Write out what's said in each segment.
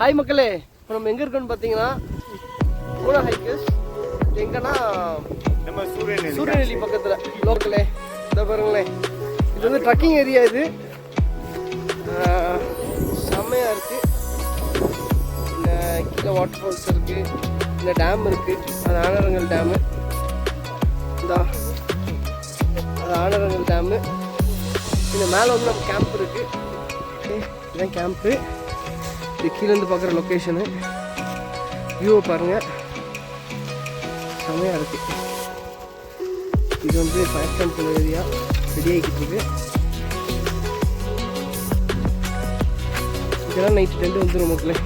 Hi மக்களே, இப்போ நம்ம எங்கே இருக்கோன்னு பார்த்தீங்கன்னா மூணா ஹைக்கர்ஸ் எங்கன்னா நம்ம சூரியநெல்லி பக்கத்தில் லோக்கலே. இதை பாருங்களேன், இது வந்து ட்ரக்கிங் ஏரியா. இது செம்மையாக இருக்குது. இந்த கீழே வாட்டர் ஃபால்ஸ் இருக்குது, இந்த டேம் இருக்குது, அது ஆனரங்கல் டேமு. அது ஆனரங்கல் டேமு. இந்த மேலே வந்து நம்ம கேம்ப் இருக்குது. இதுதான் கேம்ப்பு. இது கீழேருந்து பார்க்குற லொக்கேஷனு. வியூவை பாருங்கள், செம்மையாக இருக்குது. இது வந்து ஃபயர் டெம்பிள் ஏரியா ரெடி ஆகிக்கிட்டு இருக்கு. இதெல்லாம் நைட்டு டென்ட் வந்துடும் மக்களே.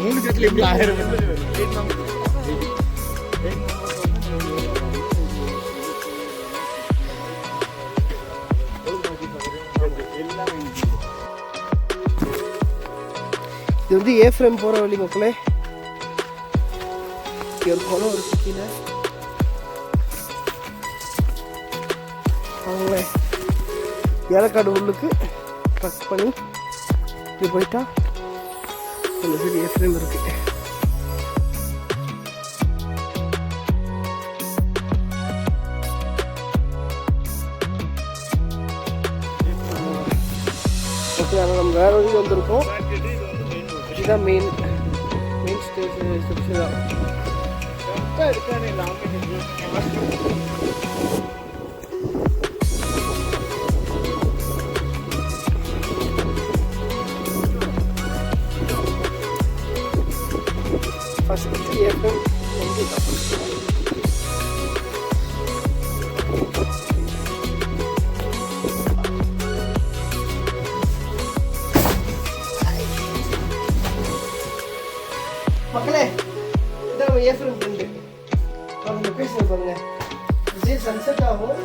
மூணு செட்டில் எப்படி 1000 இது வந்து ஏஃப்ரேம் போகிற வழி மக்களே. ஒரு குளம் இருக்கு கீழே. அவங்களே ஏலக்காடு உள்ளுக்கு ட்ரக் பண்ணி இது போயிட்டா அந்த சைடு ஏஃப்ரேம் இருக்கு. ஓகே, நம்ம வேற வழி வந்திருக்கோம். இதுதான் மெயின் ஸ்டேஷன் தான். ஃபஸ்ட்டு ஏற்றம் மக்களே, இதான் நம்ம ஏஃப்ரேம் ஃப்ரெண்டு. அவங்க லொக்கேஷன் பாருங்க, இதே சன்செட் ஆகும்.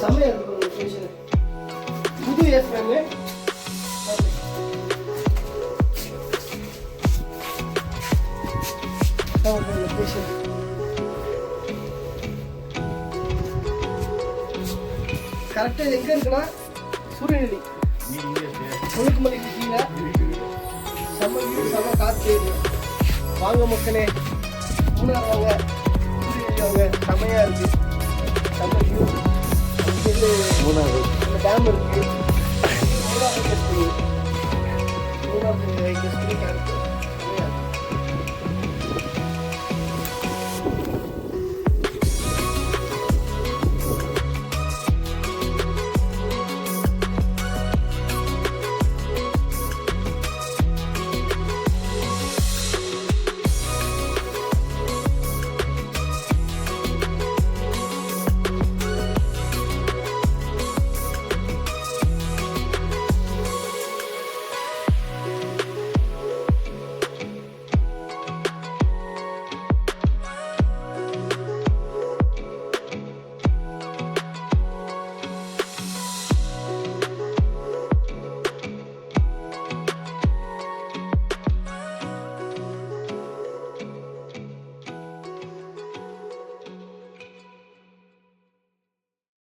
செம்மையாக இருக்கும் லொக்கேஷனு. புது ஏஃப்ரேமு. லொக்கேஷன் கரெக்டாக இது எங்கே இருக்குன்னா சூரியநெல்லி முழுக்குமலைக்கு கீழே. செம்ம வீடு, செம்ம காற்று. வாங்க மக்களே, மூணார் வாங்க, சூரியநெல்லி வாங்க. செம்மையாக இருக்குது, செம்ம வியூ. அந்த டேம் இருக்குது. மூணார்